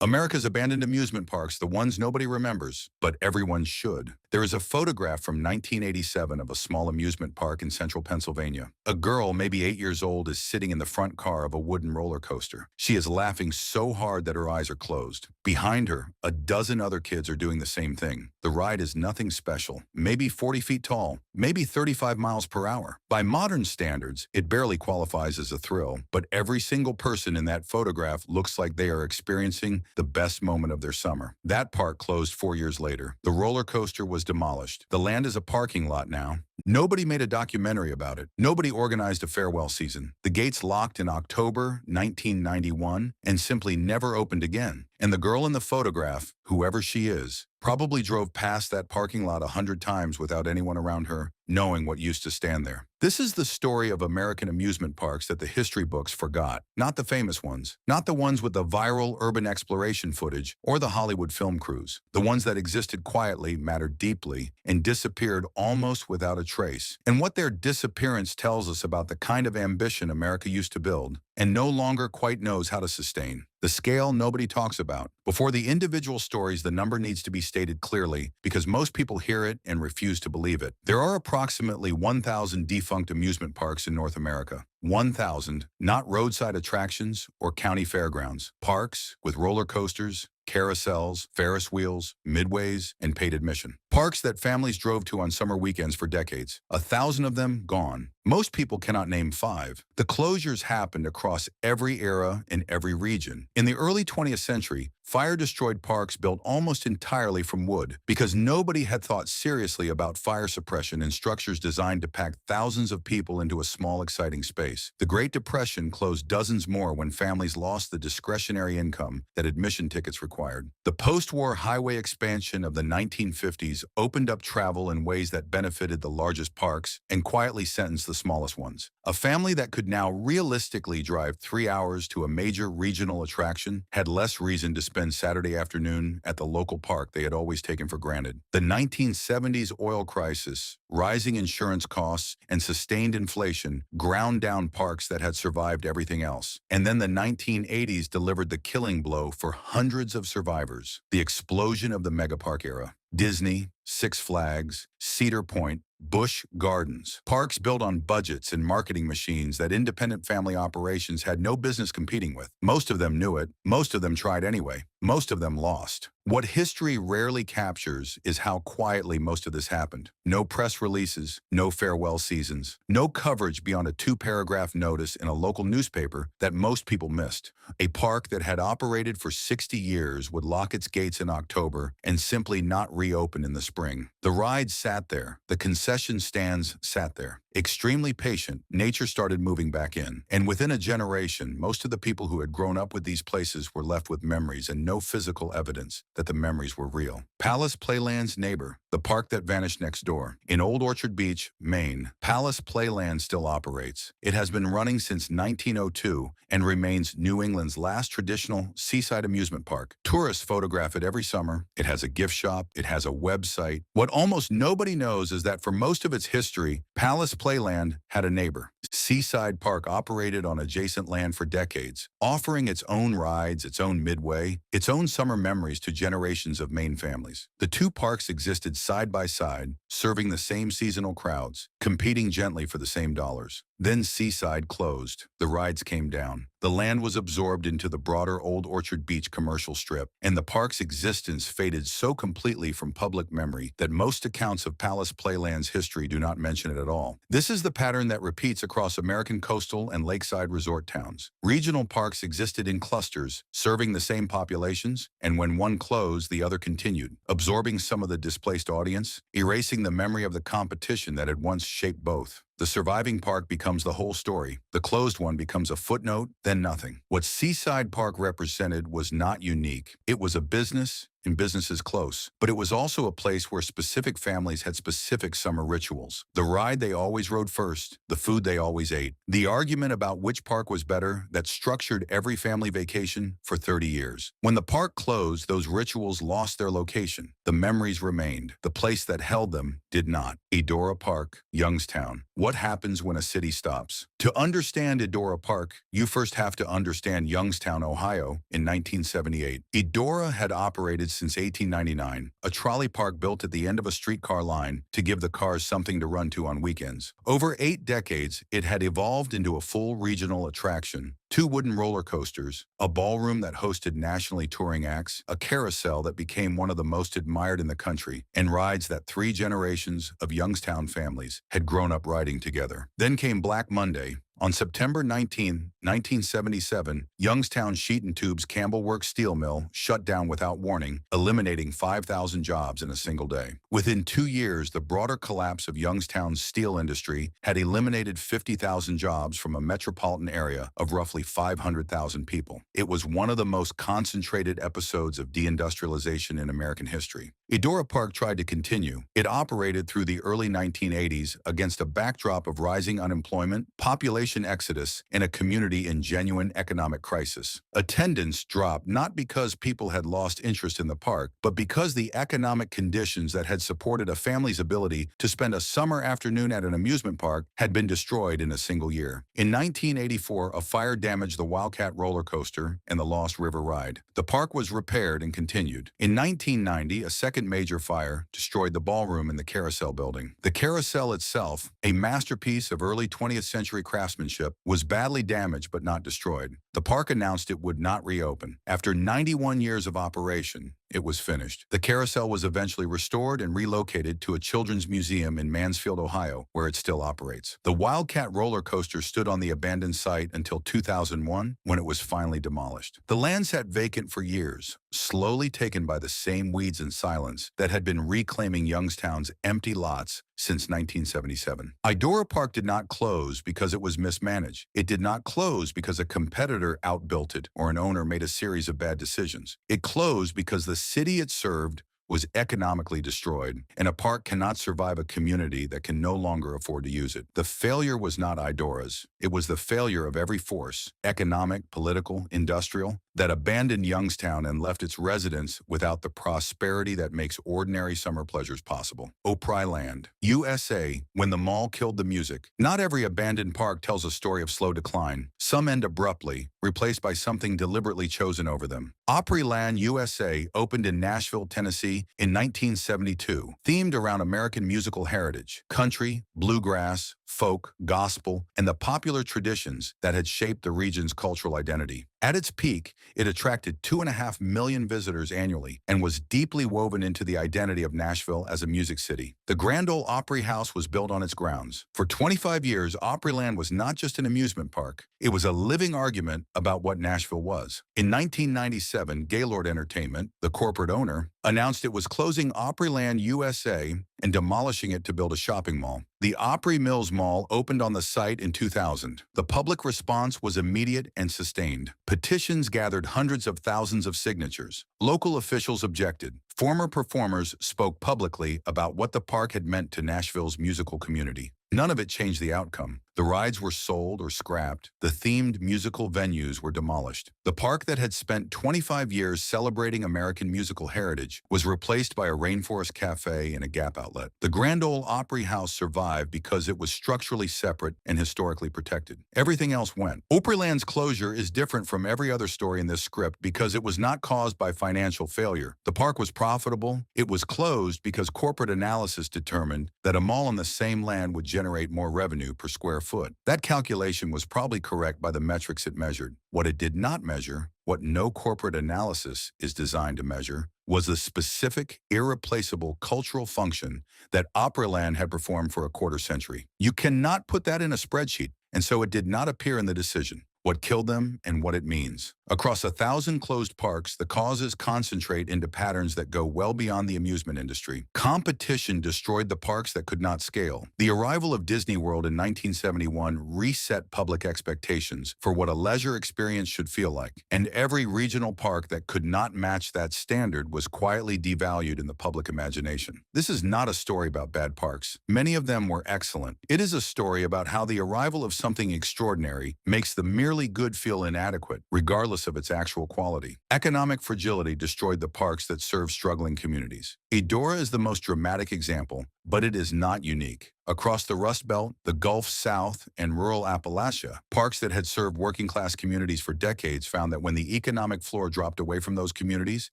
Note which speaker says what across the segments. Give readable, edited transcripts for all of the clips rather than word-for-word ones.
Speaker 1: America's abandoned amusement parks, the ones nobody remembers, but everyone should. There is a photograph from 1987 of a small amusement park in central Pennsylvania. A girl, maybe 8 years old, is sitting in the front car of a wooden roller coaster. She is laughing so hard that her eyes are closed. Behind her, a dozen other kids are doing the same thing. The ride is nothing special, maybe 40 feet tall, maybe 35 miles per hour. By modern standards, it barely qualifies as a thrill, but every single person in that photograph looks like they are experiencing the best moment of their summer. That park closed 4 years later. The roller coaster was demolished. The land is a parking lot now. Nobody made a documentary about it. Nobody organized a farewell season. The gates locked in October 1991 and simply never opened again. And the girl in the photograph, whoever she is, probably drove past that parking lot 100 times without anyone around her knowing what used to stand there. This is the story of American amusement parks that the history books forgot. Not the famous ones, not the ones with the viral urban exploration footage or the Hollywood film crews. The ones that existed quietly, mattered deeply, and disappeared almost without a trace. And what their disappearance tells us about the kind of ambition America used to build and no longer quite knows how to sustain. The scale nobody talks about. Before the individual stories, the number needs to be stated clearly because most people hear it and refuse to believe it. There are approximately 1,000 defunct amusement parks in North America. 1,000, not roadside attractions or county fairgrounds. Parks with roller coasters, carousels, Ferris wheels, midways, and paid admission. Parks that families drove to on summer weekends for decades. 1,000 of them gone. Most people cannot name 5. The closures happened across every era and every region. In the early 20th century, fire-destroyed parks built almost entirely from wood because nobody had thought seriously about fire suppression in structures designed to pack thousands of people into a small, exciting space. The Great Depression closed dozens more when families lost the discretionary income that admission tickets required. The post-war highway expansion of the 1950s opened up travel in ways that benefited the largest parks and quietly sentenced the smallest ones. A family that could now realistically drive 3 hours to a major regional attraction had less reason to spend Saturday afternoon at the local park they had always taken for granted. The 1970s oil crisis, rising insurance costs, and sustained inflation ground down parks that had survived everything else. And then the 1980s delivered the killing blow for hundreds of survivors. The explosion of the megapark era. Disney, Six Flags, Cedar Point, Busch Gardens. Parks built on budgets and marketing machines that independent family operations had no business competing with. Most of them knew it. Most of them tried anyway. Most of them lost. What history rarely captures is how quietly most of this happened. No press releases, no farewell seasons, no coverage beyond a 2-paragraph notice in a local newspaper that most people missed. A park that had operated for 60 years would lock its gates in October and simply not reopen in the spring. The rides sat there. The concession stands sat there. Extremely patient, nature started moving back in. And within a generation, most of the people who had grown up with these places were left with memories and no physical evidence that the memories were real. Palace Playland's neighbor, the park that vanished next door. In Old Orchard Beach, Maine, Palace Playland still operates. It has been running since 1902 and remains New England's last traditional seaside amusement park. Tourists photograph it every summer. It has a gift shop. It has a website. What almost nobody knows is that for most of its history, Palace Playland had a neighbor. Seaside Park operated on adjacent land for decades, offering its own rides, its own midway, its own summer memories to generations of Maine families. The two parks existed side by side, serving the same seasonal crowds, competing gently for the same dollars. Then Seaside closed. The rides came down. The land was absorbed into the broader Old Orchard Beach commercial strip, and the park's existence faded so completely from public memory that most accounts of Palace Playland's history do not mention it at all. This is the pattern that repeats across American coastal and lakeside resort towns. Regional parks existed in clusters, serving the same populations, and when one closed, the other continued, absorbing some of the displaced audience, erasing the memory of the competition that had once shaped both. The surviving park becomes the whole story. The closed one becomes a footnote, then nothing. What Seaside Park represented was not unique. It was a business, and businesses close. But it was also a place where specific families had specific summer rituals. The ride they always rode first, the food they always ate. The argument about which park was better that structured every family vacation for 30 years. When the park closed, those rituals lost their location. The memories remained. The place that held them did not. Eudora Park, Youngstown. What happens when a city stops? To understand Edora Park, you first have to understand Youngstown, Ohio, in 1978. Edora had operated since 1899, a trolley park built at the end of a streetcar line to give the cars something to run to on weekends. Over 8 decades, it had evolved into a full regional attraction. 2 wooden roller coasters, a ballroom that hosted nationally touring acts, a carousel that became one of the most admired in the country, and rides that 3 generations of Youngstown families had grown up riding together. Then came Black Monday. On September 19, 1977, Youngstown Sheet and Tube's Campbell Works steel mill shut down without warning, eliminating 5,000 jobs in a single day. Within 2 years, the broader collapse of Youngstown's steel industry had eliminated 50,000 jobs from a metropolitan area of roughly 500,000 people. It was one of the most concentrated episodes of deindustrialization in American history. Edora Park tried to continue. It operated through the early 1980s against a backdrop of rising unemployment, population exodus, and a community in genuine economic crisis. Attendance dropped not because people had lost interest in the park, but because the economic conditions that had supported a family's ability to spend a summer afternoon at an amusement park had been destroyed in a single year. In 1984, a fire damaged the Wildcat roller coaster and the Lost River ride. The park was repaired and continued. In 1990, a second major fire destroyed the ballroom in the Carousel building. The carousel itself, a masterpiece of early 20th century craftsmanship, was badly damaged but not destroyed. The park announced it would not reopen. After 91 years of operation, it was finished. The carousel was eventually restored and relocated to a children's museum in Mansfield, Ohio, where it still operates. The Wildcat roller coaster stood on the abandoned site until 2001, when it was finally demolished. The land sat vacant for years, slowly taken by the same weeds and silence that had been reclaiming Youngstown's empty lots since 1977. Edora Park did not close because it was mismanaged. It did not close because a competitor outbuilt it or an owner made a series of bad decisions. It closed because the city it served was economically destroyed, and a park cannot survive a community that can no longer afford to use it. The failure was not Edora's. It was the failure of every force, economic, political, industrial, that abandoned Youngstown and left its residents without the prosperity that makes ordinary summer pleasures possible. Opry Land, USA, when the mall killed the music. Not every abandoned park tells a story of slow decline. Some end abruptly, replaced by something deliberately chosen over them. Opryland, USA, opened in Nashville, Tennessee in 1972, themed around American musical heritage, country, bluegrass, folk, gospel, and the popular traditions that had shaped the region's cultural identity. At its peak, it attracted 2.5 million visitors annually and was deeply woven into the identity of Nashville as a music city. The Grand Ole Opry House was built on its grounds. For 25 years, Opryland was not just an amusement park. It was a living argument about what Nashville was. In 1997, Gaylord Entertainment, the corporate owner, announced it was closing Opryland USA and demolishing it to build a shopping mall. The Opry Mills Mall opened on the site in 2000. The public response was immediate and sustained. Petitions gathered hundreds of thousands of signatures. Local officials objected. Former performers spoke publicly about what the park had meant to Nashville's musical community. None of it changed the outcome. The rides were sold or scrapped. The themed musical venues were demolished. The park that had spent 25 years celebrating American musical heritage was replaced by a Rainforest Cafe and a Gap outlet. The Grand Ole Opry House survived because it was structurally separate and historically protected. Everything else went. Opryland's closure is different from every other story in this script because it was not caused by financial failure. The park was profitable. It was closed because corporate analysis determined that a mall on the same land would generate more revenue per square foot. That calculation was probably correct by the metrics it measured. What it did not measure, what no corporate analysis is designed to measure, was the specific, irreplaceable cultural function that Opryland had performed for a quarter century. You cannot put that in a spreadsheet, and so it did not appear in the decision. What killed them and what it means. Across 1,000 closed parks, the causes concentrate into patterns that go well beyond the amusement industry. Competition destroyed the parks that could not scale. The arrival of Disney World in 1971 reset public expectations for what a leisure experience should feel like, and every regional park that could not match that standard was quietly devalued in the public imagination. This is not a story about bad parks. Many of them were excellent. It is a story about how the arrival of something extraordinary makes the merely good feel inadequate, regardless of its actual quality. Economic fragility destroyed the parks that serve struggling communities. Edora is the most dramatic example, but it is not unique. Across the Rust Belt, the Gulf South, and rural Appalachia, parks that had served working-class communities for decades found that when the economic floor dropped away from those communities,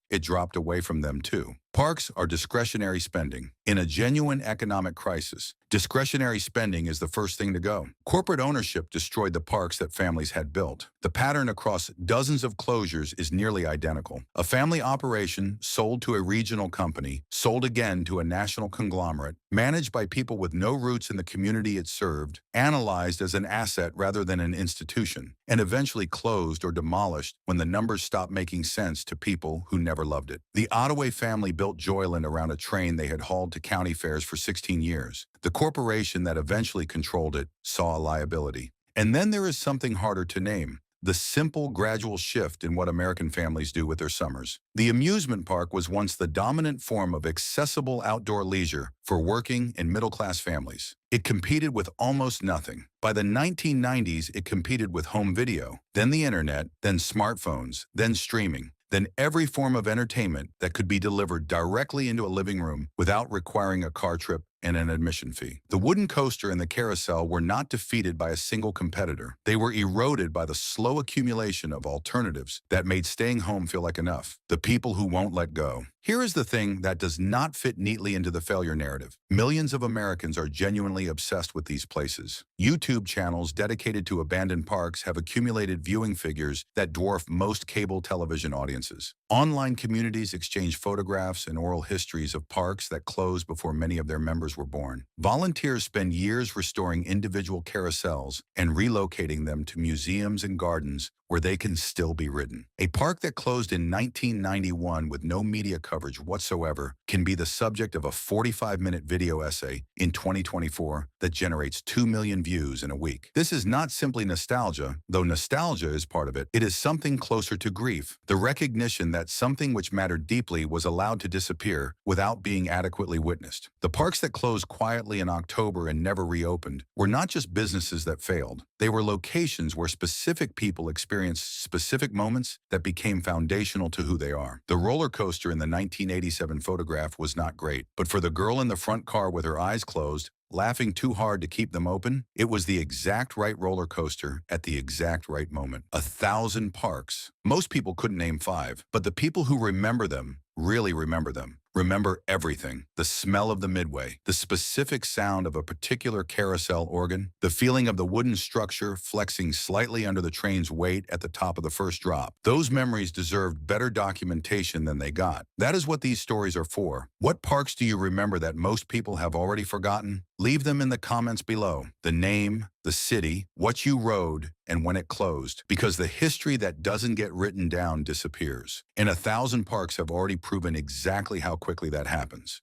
Speaker 1: it dropped away from them too. Parks are discretionary spending. In a genuine economic crisis, discretionary spending is the first thing to go. Corporate ownership destroyed the parks that families had built. The pattern across dozens of closures is nearly identical. A family operation sold to a regional company, sold again to a national conglomerate, managed by people with no roots in the community it served, analyzed as an asset rather than an institution, and eventually closed or demolished when the numbers stopped making sense to people who never loved it. The Ottaway family built Joyland around a train they had hauled to county fairs for 16 years. The corporation that eventually controlled it saw a liability. And then there is something harder to name: the simple, gradual shift in what American families do with their summers. The amusement park was once the dominant form of accessible outdoor leisure for working and middle-class families. It competed with almost nothing. By the 1990s, it competed with home video, then the internet, then smartphones, then streaming, then every form of entertainment that could be delivered directly into a living room without requiring a car trip and an admission fee. The wooden coaster and the carousel were not defeated by a single competitor. They were eroded by the slow accumulation of alternatives that made staying home feel like enough. The people who won't let go. Here is the thing that does not fit neatly into the failure narrative. Millions of Americans are genuinely obsessed with these places. YouTube channels dedicated to abandoned parks have accumulated viewing figures that dwarf most cable television audiences. Online communities exchange photographs and oral histories of parks that closed before many of their members were born. Volunteers spend years restoring individual carousels and relocating them to museums and gardens where they can still be ridden. A park that closed in 1991 with no media coverage whatsoever can be the subject of a 45-minute video essay in 2024 that generates 2 million views in a week. This is not simply nostalgia, though nostalgia is part of it. It is something closer to grief, the recognition that something which mattered deeply was allowed to disappear without being adequately witnessed. The parks that closed quietly in October and never reopened were not just businesses that failed. They were locations where specific people experienced specific moments that became foundational to who they are. The roller coaster in the 1987 photograph was not great, but for the girl in the front car with her eyes closed, laughing too hard to keep them open, it was the exact right roller coaster at the exact right moment. 1,000 parks. Most people couldn't name 5, but the people who remember them really remember them. Remember everything: the smell of the midway, the specific sound of a particular carousel organ, the feeling of the wooden structure flexing slightly under the train's weight at the top of the first drop. Those memories deserved better documentation than they got. That is what these stories are for. What parks do you remember that most people have already forgotten? Leave them in the comments below. The name, the city, what you rode, and when it closed, because the history that doesn't get written down disappears. And 1,000 parks have already proven exactly how quickly that happens.